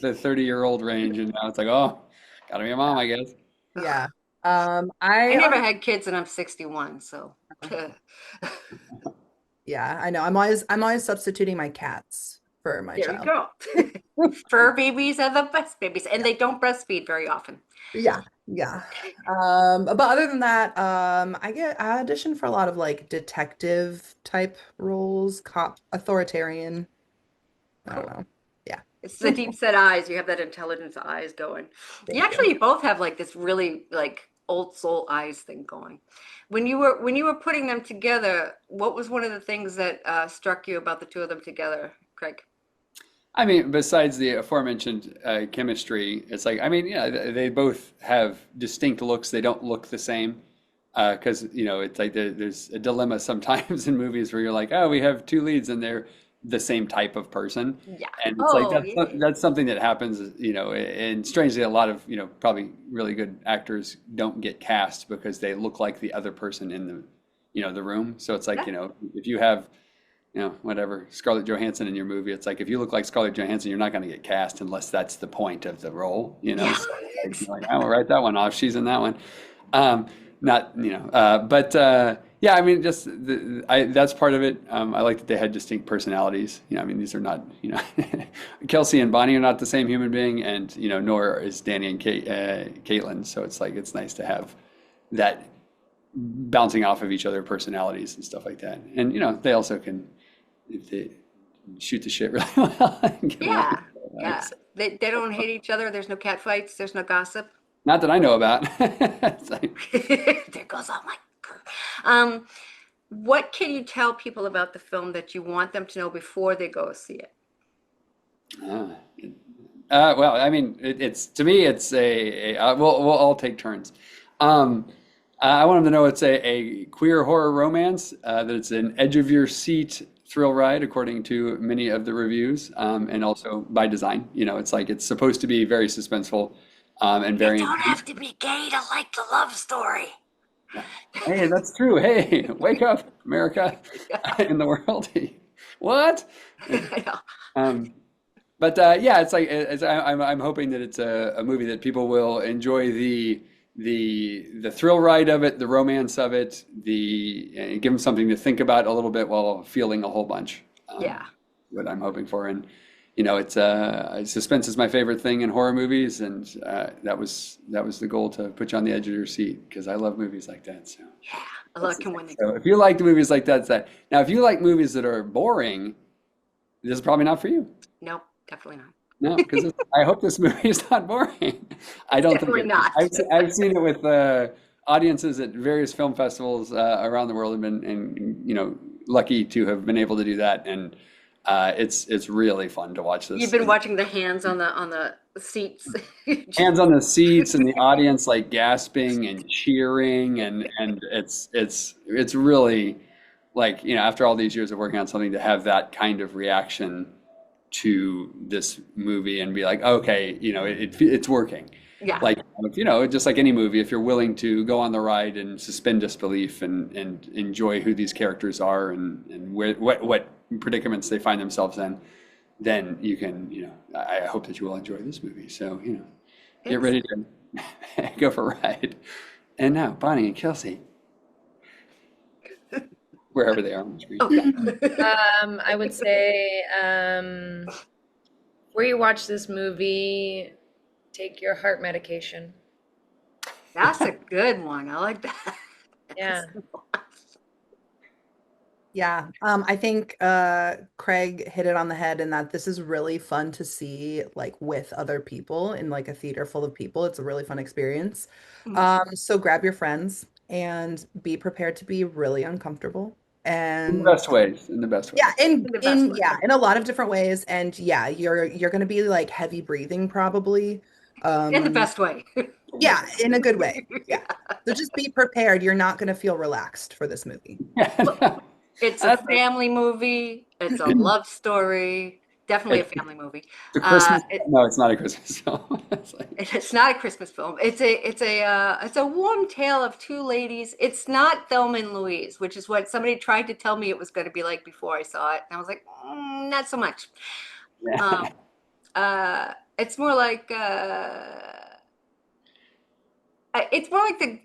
the 30-year-old range, and now it's like, oh, gotta be a mom, I guess. Yeah. I I never had kids and I'm 61, so yeah, I know. I'm always substituting my cats for my there you child. go. Fur babies are the best babies, and they don't breastfeed very often. Yeah, yeah. But other than that, I audition for a lot of like detective type roles, cop, authoritarian. I don't Cool. know. Yeah. It's the deep set eyes. You have that intelligence eyes going. You Thank you. actually both have like this really like old soul eyes thing going. When you were putting them together, what was one of the things that struck you about the two of them together, Craig? I mean, besides the aforementioned chemistry, it's like, I mean, yeah, they both have distinct looks. They don't look the same because, it's like there's a dilemma sometimes in movies where you're like, oh, we have two leads and they're the same type of person. Yeah. And it's like Oh, yeah. that's something that happens, and strangely, a lot of, probably really good actors don't get cast because they look like the other person in the room. So it's like, Yeah. if you have whatever, Scarlett Johansson in your movie. It's like if you look like Scarlett Johansson, you're not going to get cast unless that's the point of the role. Yeah. So you're like, I will write that one off. She's in that one. Not, but yeah, I mean, just that's part of it. I like that they had distinct personalities. I mean, these are not, Kelsey and Bonnie are not the same human being, and nor is Danny and Caitlin. So it's like it's nice to have that bouncing off of each other personalities and stuff like that. And they also can if they shoot the shit really well and get along Yeah. right? Yeah. They don't hate each other. There's no cat fights. There's no gossip. Not that I know about. It's like, There goes all my. What can you tell people about the film that you want them to know before they go see it? uh, well, I mean, it's to me, it's we'll all take turns. I want them to know it's a queer horror romance, that it's an edge of your seat thrill ride, according to many of the reviews, and also by design. It's like it's supposed to be very suspenseful, and You very don't intense. have to be gay to like the love story. Hey, that's true. Hey, wake up, America, in the world. What? I know. Um, but yeah, it's like I'm hoping that it's a movie that people will enjoy the thrill ride of it, the romance of it, give them something to think about a little bit while feeling a whole bunch. Yeah. What I'm hoping for, and it's suspense is my favorite thing in horror movies, and that was the goal, to put you on the edge of your seat because I love movies like that. So Yeah. I that's like the him thing. when they So if you like movies like that, it's that. Now, if you like movies that are boring, this is probably not for you. Nope, definitely not. No, because I hope this movie is not boring. I It's don't think definitely it is. not. I've seen it with audiences at various film festivals around the world, and been and lucky to have been able to do that, and it's really fun to watch You've this. been watching the hands on the seats. Hands on the seats and the audience like gasping and cheering, and it's really like, after all these years of working on something, to have that kind of reaction to this movie and be like, okay, it's working. Yeah. Like, just like any movie, if you're willing to go on the ride and suspend disbelief and enjoy who these characters are, and what predicaments they find themselves in, then you can, I hope that you will enjoy this movie. So, get It's ready to go for a ride. And now, Bonnie and Kelsey, wherever they are on the screen. okay. I would say, before you watch this movie, take your heart medication. That's a good one. I like that. Yeah. Yeah, I think Craig hit it on the head in that this is really fun to see like with other people in like a theater full of people. It's a really fun experience. Mhm. So grab your friends and be prepared to be really uncomfortable. In the And best ways, in the best ways. yeah, In the best way. in a lot of different ways. And yeah, you're gonna be like heavy breathing probably. In the Um, best way. yeah, in a good way. Yeah. Yeah. So just be prepared. You're not gonna feel relaxed for this movie. Yeah, It's a that's family movie. It's a love story. Definitely a it's family movie. a Christmas. It, No, it's not a Christmas film. It's like, it's not a Christmas film. It's a warm tale of two ladies. It's not Thelma and Louise, which is what somebody tried to tell me it was going to be like before I saw it, and I was like, not so much. yeah. Um, it's more like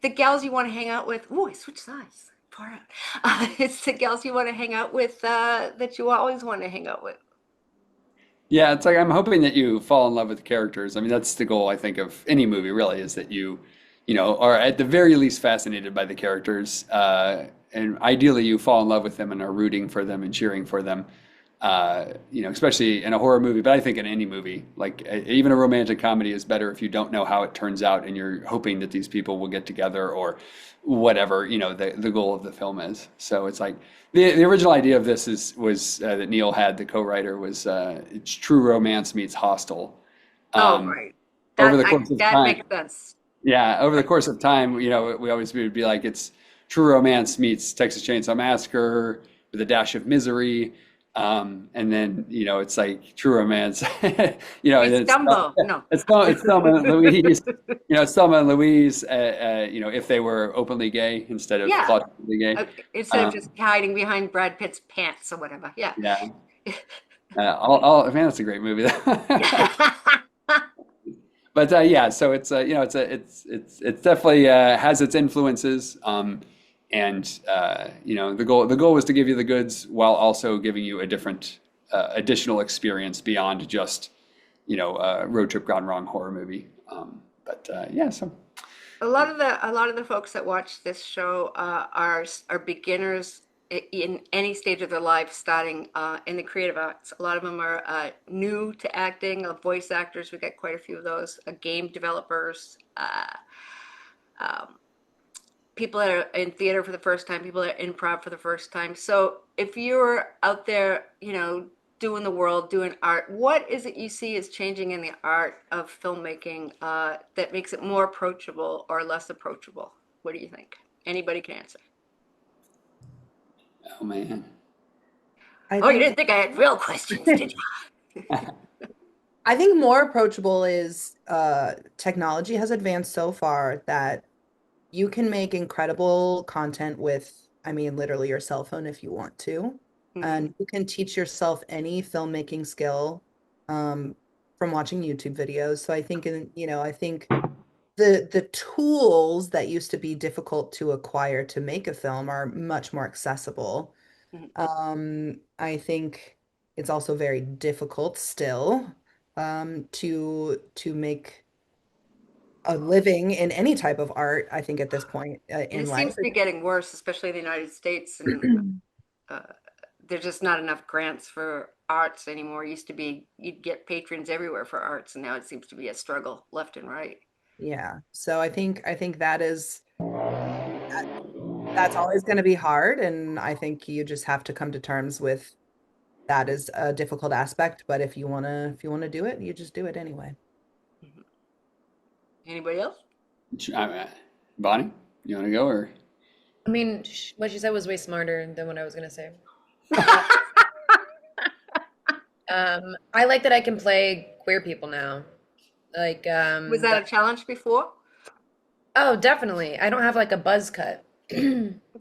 the gals you want to hang out with. Oh, I switched sides. Far out. It's the gals you want to hang out with that you always want to hang out with. Yeah, it's like I'm hoping that you fall in love with the characters. I mean, that's the goal, I think, of any movie, really, is that you are at the very least fascinated by the characters, and ideally you fall in love with them and are rooting for them and cheering for them. Especially in a horror movie, but I think in any movie, like even a romantic comedy is better if you don't know how it turns out and you're hoping that these people will get together or whatever, the goal of the film is. So it's like the original idea of this was that Neil had, the co-writer, was it's true romance meets Hostel. Oh, Um, right. over the course of That time, makes sense. yeah, over the course of time, we always would be like it's true romance meets Texas Chainsaw Massacre with a dash of misery. And then, it's like true romance, and It's it's Dumbo. No. it's Thelma and Louise, it's Thelma and Louise, if they were openly gay instead of Yeah. plausibly gay. Instead of Um, just hiding behind Brad Pitt's pants or whatever. Yeah. yeah, man, that's a great movie. But yeah, so it's it's definitely has its influences, and the goal was to give you the goods while also giving you a different additional experience beyond just road trip gone wrong horror movie. But yeah, so A lot of the folks that watch this show are beginners in any stage of their life, starting in the creative arts. A lot of them are new to acting, voice actors. We got quite a few of those. Game developers, um, people that are in theater for the first time, people that are improv for the first time. So if you're out there, doing the world, doing art, what is it you see is changing in the art of filmmaking that makes it more approachable or less approachable? What do you think? Anybody can answer. oh man. I Oh, you think didn't think I had real questions, did you? I think more approachable is technology has advanced so far that you can make incredible content with, I mean, literally your cell phone if you want to. Hmm. and you can teach yourself any filmmaking skill from watching YouTube videos. So I think I think the tools that used to be difficult to acquire to make a film are much more accessible. Hmm. I think it's also very difficult still to make a living in any type of art, I think at this point And it in seems life. to be getting worse, especially in the United States. And uh, there's just not enough grants for arts anymore. It used to be you'd get patrons everywhere for arts, and now it seems to be a struggle left and right. Yeah. So I think that's always going to be hard, and I think you just have to come to terms with that is a difficult aspect, but if you want to do it, you just do it anyway. Mhm. Anybody else? Bonnie, you want to go or? I mean, what she said was way smarter than what I was gonna say. Uh, I like that I can play queer people now. Like, Was that a challenge before? oh, definitely. I don't have like a buzz cut.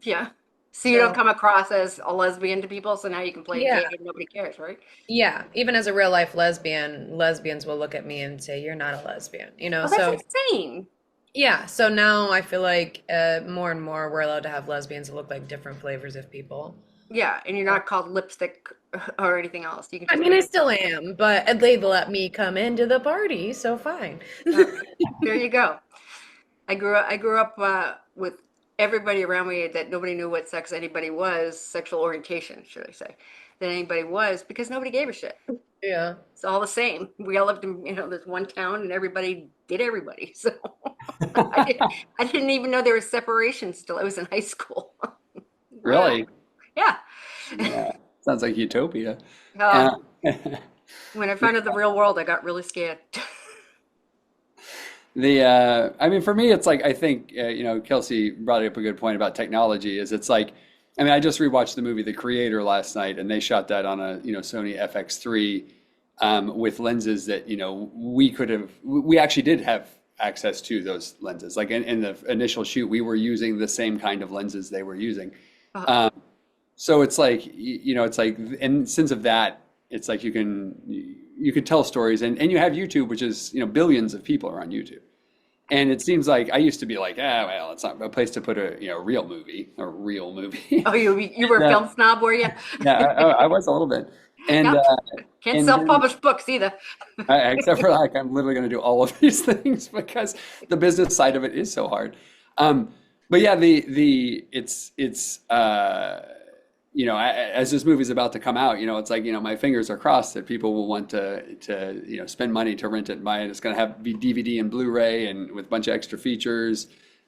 Yeah. So you don't So, come across as a lesbian to people, so now you can play yeah, gay and nobody cares, right? yeah. Even as a real life lesbian, lesbians will look at me and say, "You're not a lesbian," you know? Oh, that's So, insane. yeah. So now I feel like more and more we're allowed to have lesbians that look like different flavors of people. Yeah, and you're not called lipstick or anything else. You can I just mean, be. I still am, but they let me come into the party, so fine. Uh, there you go. I grew up with everybody around me that nobody knew what sex anybody was, sexual orientation, should I say, that anybody was, because nobody gave a shit. Yeah. It's all the same. We all lived in, this one town, and everybody did everybody. So I, did, I didn't even know there was separations till I was in high school. Wow. Really? Yeah. Yeah. Sounds like utopia. Uh, Uh, when I found out the real world, I got really scared. I mean, for me, it's like I think Kelsey brought up a good point about technology. Is it's like, I mean, I just rewatched the movie The Creator last night, and they shot that on a Sony FX3 with lenses that we actually did have access to those lenses. Like in the initial shoot, we were using the same kind of lenses they were using. Uh, Um, so it's like it's like, and since of that, it's like you can tell stories, and you have YouTube, which is billions of people are on YouTube. And it seems like I used to be like, well, it's not a place to put a real movie. oh, you were a Yeah, film snob, were you? yeah, I was a little bit, and Yep. Can't and then self-publish books either. except for like I'm literally going to do all of these things because the business side of it is so hard. Um, but yeah, the it's as this movie's about to come out, it's like my fingers are crossed that people will want to spend money to rent it and buy it. It's going to be DVD and Blu-ray and with a bunch of extra features.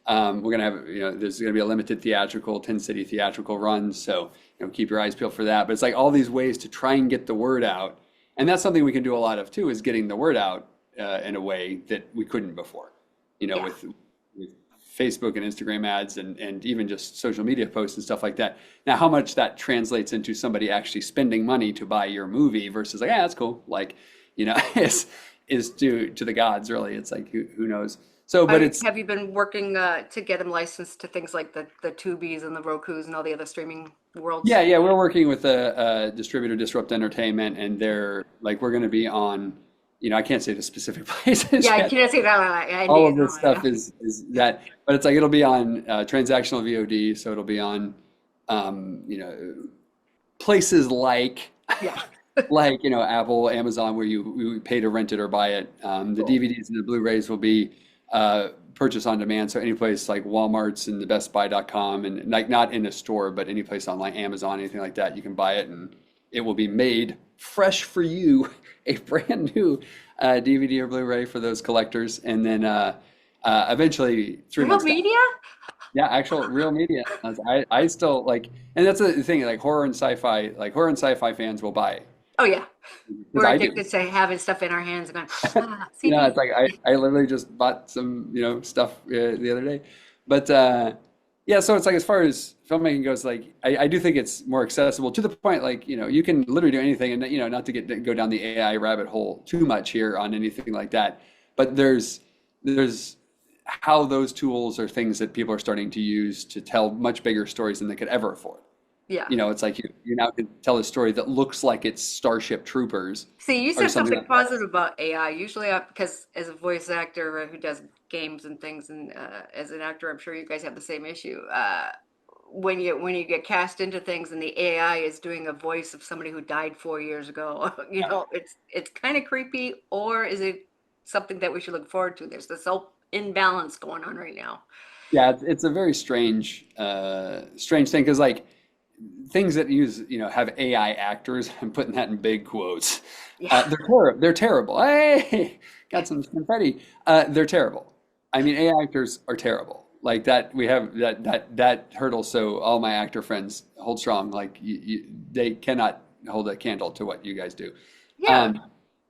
We're going to have there's going to be a limited theatrical 10-city theatrical run, so keep your eyes peeled for that. But it's like all these ways to try and get the word out, and that's something we can do a lot of too, is getting the word out in a way that we couldn't before. Yeah. With Facebook and Instagram ads and even just social media posts and stuff like that. Now, how much that translates into somebody actually spending money to buy your movie versus like, that's cool, like, is to the gods, really. It's like, who knows? So, but it's, Have you been working to get them licensed to things like the Tubies and the Rokus and all the other streaming worlds? yeah, we're working with a distributor, Disrupt Entertainment, and they're like, we're going to be on, I can't say the specific places Yeah, I yet. can't say that. I All need of it. this stuff is that, but it's like it'll be on transactional VOD, so it'll be on places like Yeah. Apple, Amazon, where you pay to rent it or buy it. The Cool. DVDs and the Blu-rays will be purchase on demand, so any place like Walmart's and the BestBuy.com, and like not in a store, but any place online, Amazon, anything like that, you can buy it, and it will be made fresh for you, a brand new DVD or Blu-ray for those collectors, and then eventually three Real months down. media? Yeah, actual real media. I still like, and that's the thing. Like horror and sci-fi fans will buy it Oh yeah. because We're I do. addicted to having stuff in our hands and going, It's CD. like I literally just bought some stuff the other day, but yeah. So it's like as far as filmmaking goes, like I do think it's more accessible to the point like you can literally do anything, and not to go down the AI rabbit hole too much here on anything like that, but there's how those tools are things that people are starting to use to tell much bigger stories than they could ever afford. Yeah. It's like you now can tell a story that looks like it's Starship Troopers See, you or said something something like that. positive about AI. Usually, because as a voice actor who does games and things, and as an actor, I'm sure you guys have the same issue. When you get cast into things and the AI is doing a voice of somebody who died 4 years ago, it's kind of creepy. Or is it something that we should look forward to? There's this whole imbalance going on right now. Yeah, it's a very strange thing because like things that use, have AI actors, I'm putting that in big quotes. Yeah. They're terrible. Hey, got some confetti. They're terrible. I mean, AI actors are terrible. Like that, we have that hurdle. So all my actor friends hold strong. Like they cannot hold a candle to what you guys do. Yeah. Um,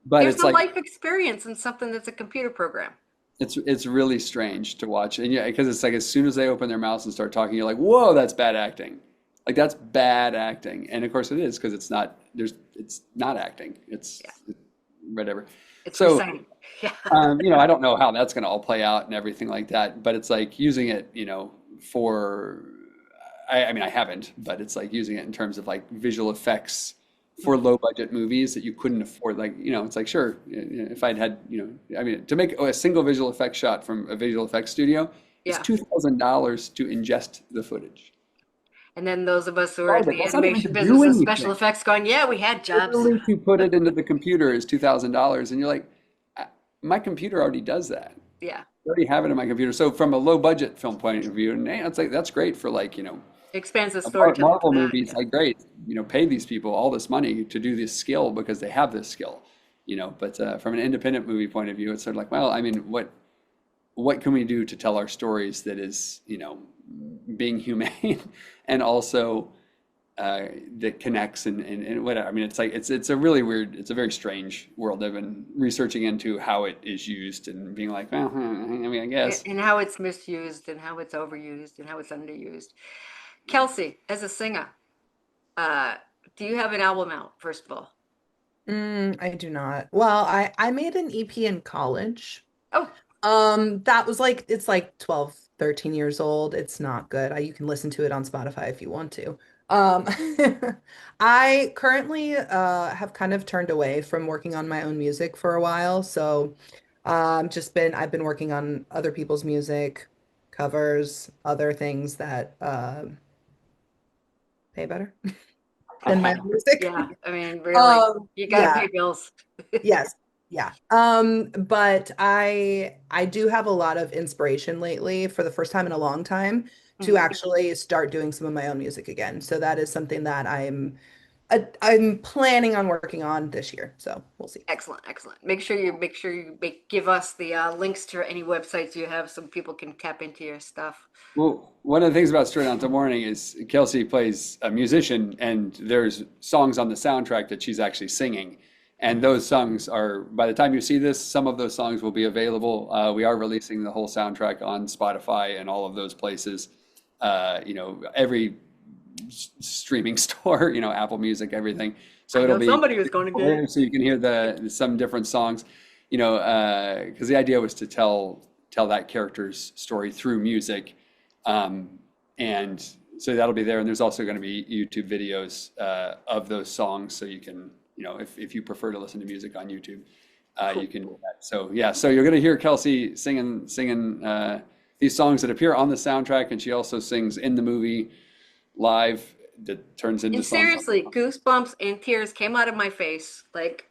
but There's it's a like life experience in something that's a computer program. it's really strange to watch, and yeah, because it's like as soon as they open their mouths and start talking, you're like, whoa, that's bad acting. Like that's bad acting, and of course it is because it's not acting. It's Yeah. whatever. It's So reciting. Yeah. I don't know how that's going to all play out and everything like that, but it's like using it, for, I mean, I haven't, but it's like using it in terms of like visual effects for low budget movies that you couldn't afford. Like, it's like, sure, if I'd had, I mean, to make a single visual effects shot from a visual effects studio, it's Yeah. $2,000 to ingest the footage. And then those of us who are in Garbage. the That's not even to animation do business and special anything. effects going, yeah, we had jobs. Literally to put it into the computer is $2,000. And you're like, my computer already does that. Yeah. I already have it in my computer. So from a low budget film point of view, and it's like that's great for like, Expands the storytelling for Marvel that. movies, Yeah. like great, pay these people all this money to do this skill because they have this skill, but from an independent movie point of view, it's sort of like, well, I mean, what can we do to tell our stories that is, being humane and also that connects and whatever. I mean, it's like it's a really weird, it's a very strange world. I've been researching into how it is used and being like, well, I mean, I guess. And how it's misused and how it's overused and how it's underused. Kelsey, as a singer, uh, do you have an album out, first of all? I do not. Well, I made an EP in college. Oh, That was like it's like 12, 13 years old. It's not good. You can listen to it on Spotify if you want to. Um, I currently have kind of turned away from working on my own music for a while. So I've been working on other people's music, covers, other things that pay better than my own music. yeah. I mean, really, you got to Yeah. pay bills. Yes. Yeah. But I do have a lot of inspiration lately for the first time in a long time to Mhm. actually start doing some of my own music again. So that is something that I'm planning on working on this year. So we'll see. Excellent, excellent. Make sure you give us the links to any websites you have so people can tap into your stuff. Well, one of the things about Straight Out to Morning is Kelsey plays a musician, and there's songs on the soundtrack that she's actually singing. And those songs are, by the time you see this, some of those songs will be available. We are releasing the whole soundtrack on Spotify and all of those places. Every streaming store, Apple Music, everything. So I it'll know be somebody who's going to get it. so you can hear some different songs, because the idea was to tell that character's story through music, and so that'll be there. And there's also going to be YouTube videos of those songs, so you can, if you prefer to listen to music on YouTube, you can do that. So yeah, so you're going to hear Kelsey singing these songs that appear on the soundtrack, and she also sings in the movie live that turns into And songs. seriously, goosebumps and tears came out of my face like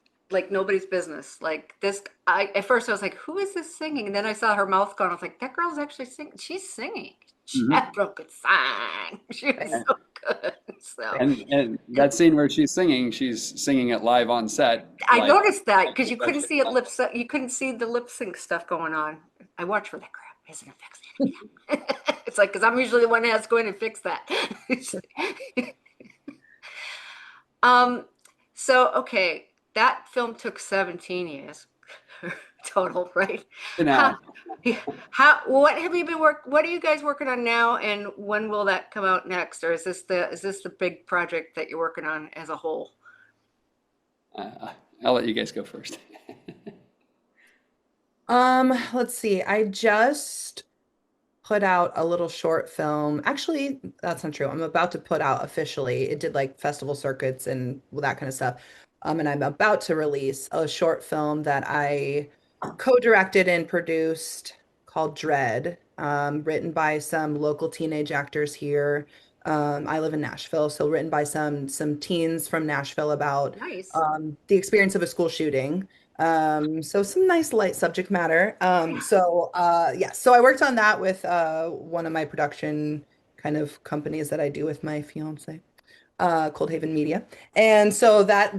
nobody's business. Like this, at first I was like, "Who is this singing?" And then I saw her mouth going. I was like, "That girl's actually singing. She's singing. She Mhm. had broken sang. She was so good." So And that scene where she's singing it live on set. I Like, noticed that because you couldn't see you couldn't see the lip sync stuff going on. I watch for that crap. Isn't it fixing it? It's like because I'm usually the one that has to go in and fix that. Um, so okay, that film took 17 years total, right? How, now, what have you been what are you guys working on now and when will that come out next? Or is this the big project that you're working on as a whole? I'll let you guys go first. Let's see. I just put out a little short film. Actually, that's not true. I'm about to put out officially. It did like festival circuits and that kind of stuff. And I'm about to release a short film that I co-directed and produced called Dread, written by some local teenage actors here. I live in Nashville, so written by some teens from Nashville about Nice. the experience of a school shooting. So some nice light subject matter. Yeah, so I worked on that with one of my production kind of companies that I do with my fiance, Cold Haven Media. And so that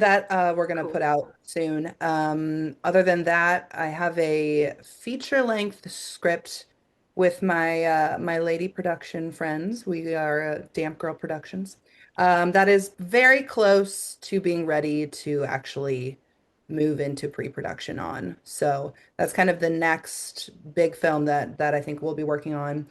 we're gonna Cool. put out soon. Other than that, I have a feature-length script with my lady production friends. We are Damp Girl Productions. That is very close to being ready to actually move into pre-production on. So that's kind of the next big film that I think we'll be working on.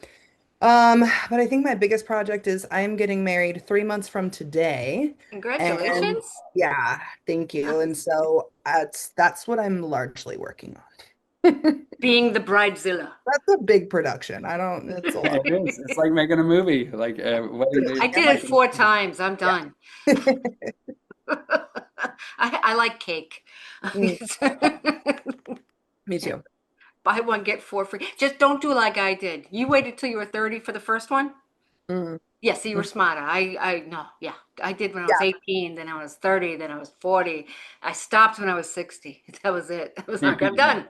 But I think my biggest project is I'm getting married 3 months from today. And Congratulations. yeah, thank you. And so that's what I'm largely working on. Being the bridezilla. That's a big production. I don't, it's a lot. It is. It's like making a movie, like a wedding day. I did it 4 times. I'm done. I like cake. Mm, me too. Buy one, get four free. Just don't do like I did. You waited till you were 30 for the first one? Mm, Yes, you were mm, smarter. No, yeah. I did when I was yeah. 18, then I was 30, then I was 40. I stopped when I was 60. That was it. I was like, I'm done.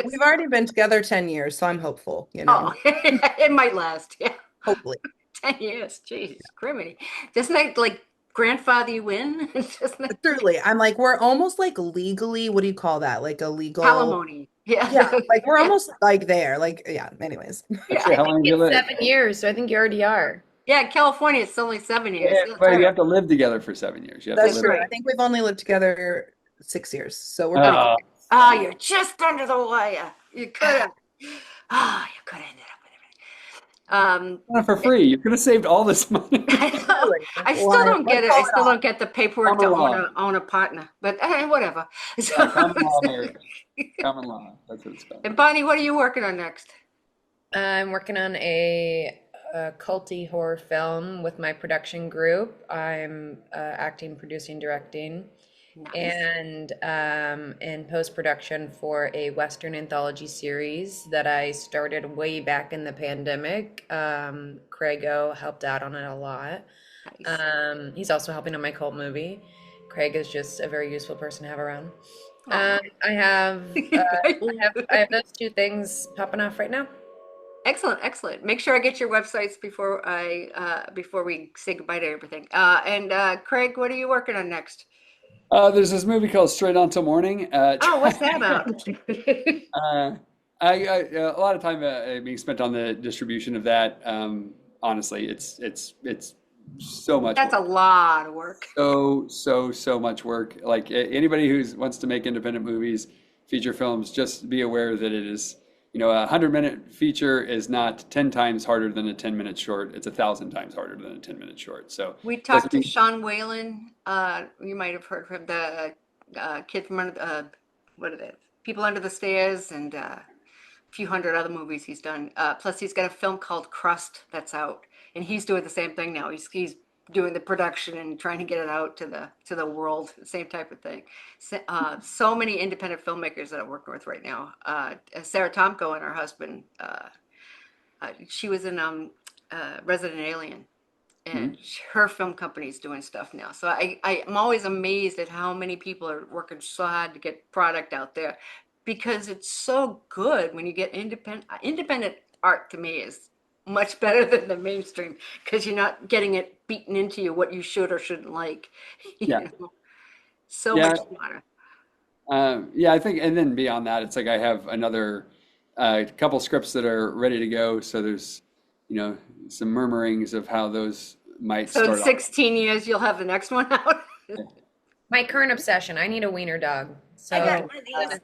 We've already been together 10 years, so I'm hopeful, you Oh, know, it might last. Yeah. hopefully. 10 years. Jesus, criminy. Doesn't that like grandfather you in? Doesn't that Truly, I'm like, we're almost like legally, what do you call that? Like a legal, alimony? Yeah. yeah, like we're Yeah. almost like there. Like, yeah, anyways. Yeah. Actually, how long have you It's lived? 7 years, so I think you already are. Yeah, in California, it's only 7 years. Yeah, That's but you right. have to live together for 7 years. You have to That's That's live. true. I right. think we've only lived together 6 years, so we're pretty Oh, Oh, oh, you're just under the wire. You could have. Oh, you could have ended up with everything. not for free. You could have saved all this money. I know. really. I still Well, don't get let's it. call I it still off. don't get the paperwork to Common law. own a partner. But whatever. Yeah, So, common law marriage. Common law. That's what it's called. and Bonnie, what are you working on next? I'm working on a culty horror film with my production group. I'm acting, producing, directing, Nice. and in post-production for a Western anthology series that I started way back in the pandemic. Craig helped out on it a lot. Nice. He's also helping on my cult movie. Craig is just a very useful person to have around. Aw. I have I have those two things popping off right now. Excellent, excellent. Make sure I get your websites before we say goodbye to everything. Craig, what are you working on next? There's this movie called Straight On Till Morning. Oh, what's that about? Uh, a lot of time being spent on the distribution of that. Honestly, it's so much That's a work. lot of work. So much work. Like anybody who wants to make independent movies, feature films, just be aware that it is, a 100-minute feature is not 10 times harder than a 10-minute short. It's 1,000 times harder than a 10-minute short. So We doesn't talked to mean Sean Whalen. You might have heard from the kid from under what are they? People Under the Stairs and a few hundred other movies he's done. Plus, he's got a film called Crust that's out, and he's doing the same thing now. He's doing the production and trying to get it out to the world, same type of thing. So many independent filmmakers that I'm working with right now. Sarah Tomko and her husband. She was in Resident Alien, and Mhm. her film company's doing stuff now. So I'm always amazed at how many people are working so hard to get product out there because it's so good when you get independent art to me is much better than the mainstream because you're not getting it beaten into you what you should or shouldn't like. You Yeah, know, so yeah, much smarter. yeah. I think, and then beyond that, it's like I have another couple scripts that are ready to go. So there's, some murmurings of how those might So in start off. 16 years, you'll have the next one out. My current obsession, I need a wiener dog. I got So one of these.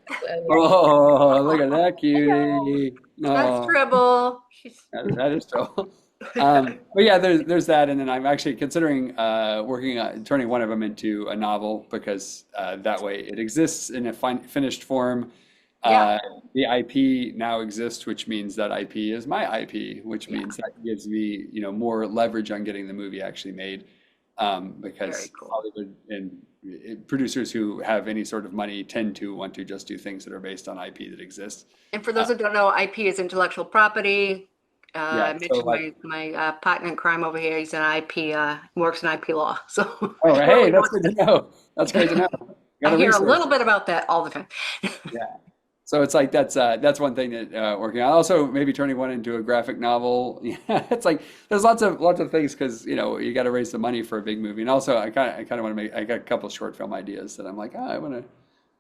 Oh, look at that cutie. That's No, Tribble. She's that is trouble. But yeah, there's that, and then I'm actually considering working on turning one of them into a novel because that way it exists in a finished form. Yeah. The IP now exists, which means that IP is my IP, which Yeah. means that gives me, more leverage on getting the movie actually made. Very Because cool. Hollywood and producers who have any sort of money tend to want to just do things that are based on IP that exists. And for those who don't know, IP is intellectual property. Yeah, I so mentioned like, my partner in crime over here. He's an IP, works in IP law. So oh, hey, really that's knows. good to know. That's great to know. Got I to hear a research. little bit about that all the time. Yeah. So it's like that's one thing that working on. Also, maybe turning one into a graphic novel. Yeah, it's like there's lots of things because you got to raise the money for a big movie. And also, I kind of want to make. I got a couple short film ideas that I'm like, I want to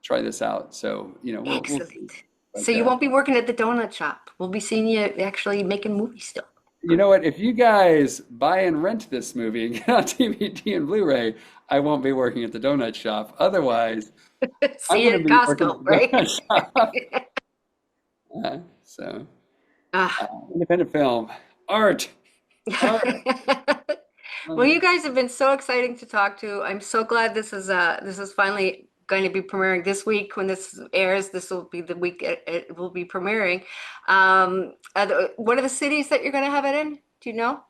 try this out. So we'll Excellent. see. So But you won't be working at the donut shop. We'll be seeing you actually making movies still. you know what? If you guys buy and rent this movie and get on DVD and Blu-ray, I won't be working at the donut shop. Otherwise, I'm See you going to at be working at Costco, the right? donut shop. So Ah. independent film, art, art. Well, you guys have been so exciting to talk to. I'm so glad this is finally going to be premiering this week. When this airs, this will be the week it will be premiering. What are the cities that you're going to have it in? Do you know?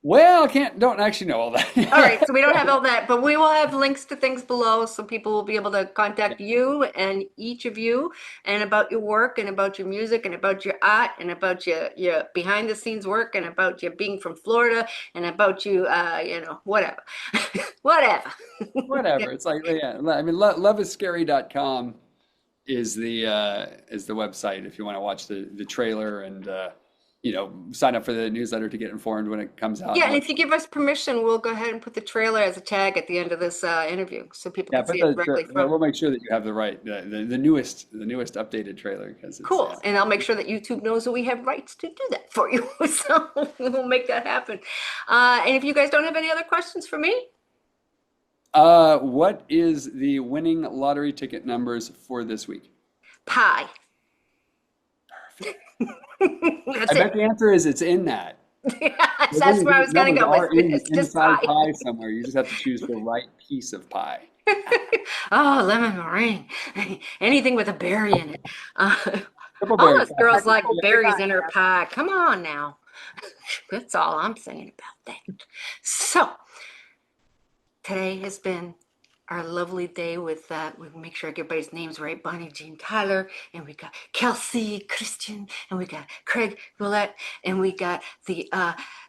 Well, don't actually know all All right, that. so we don't have all that, but we will have links to things below so people will be able to contact you and each of you and about your work and about your music and about your art and about your behind the scenes work and about your being from Florida and about you, whatever. Whatever. Whatever. It's like, yeah, I mean, loveisscary.com is the website if you want to watch the trailer and sign up for the newsletter to get informed when it comes out Yeah, and and what. if you give us permission, we'll go ahead and put the trailer as a tag at the end of this interview so people Yeah, can see it directly from. we'll make sure that you have the newest updated trailer because it's Cool. And I'll make sure that YouTube knows that we have rights to do that for you. So we'll make that happen. And if you guys don't have any other questions for me, what is the winning lottery ticket numbers for this week? pie. I That's bet it. the answer is it's in that. Yes, The that's winning where I was going to numbers go are with. It's just inside pie. pie somewhere. You just have to choose the right piece of pie. Oh, lemon meringue. Anything with a berry in it. Triple All berry us pie. girls like Every berries time, in her yeah. pie. Come on now. That's all I'm saying about that. So today has been our lovely day with we make sure everybody's names right. Bonnie Jean Tyler, and we got Kelsey Christian, and we got Craig Ouellette, and we got the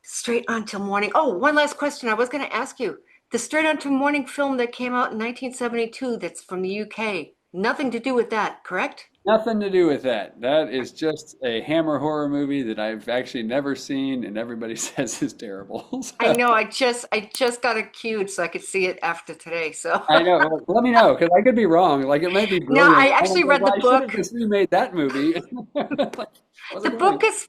Straight On Till Morning. Oh, one last question I was going to ask you. The Straight On Till Morning film that came out in 1972 that's from the UK. Nothing to do with that, correct? Nothing to do with that. That is just a Hammer horror movie that I've actually never seen, and everybody says is terrible. I So, know. I just got it queued so I could see it after today. So I know. Well, let me know because I could be wrong. Like it might be no, I brilliant. And I'm actually like, read the well, I should have book. just remade that movie. Like, what's The the point? book is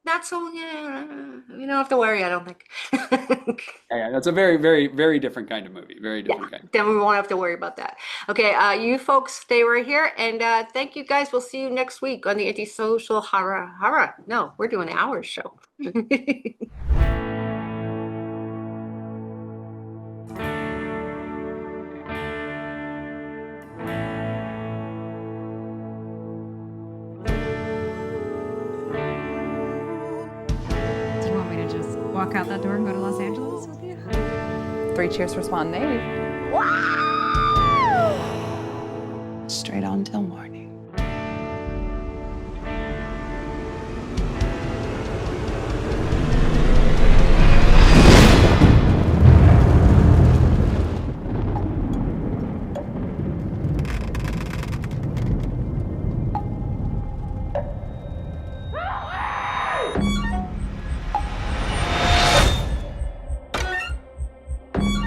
not so, yeah, you don't have to worry, I don't think. Yeah, that's a very, very, very different kind of movie. Very Yeah, different kind. then we won't have to worry about that. Okay, you folks stay right here, and thank you guys. We'll see you next week on the Antisocial Horror. No, we're doing the hours show. Do you want me to just walk out that door and go to Los Angeles with you? 3 cheers for Swan Nave. Straight on till morning.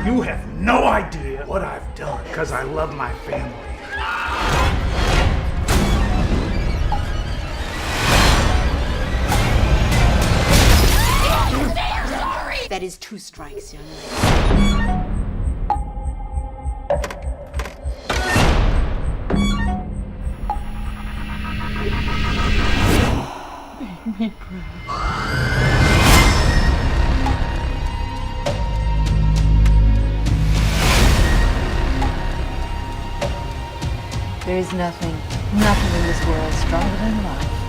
You have no idea what I've done because I love my family. That is 2 strikes, young lady. There is nothing Nothing in this world stronger than love.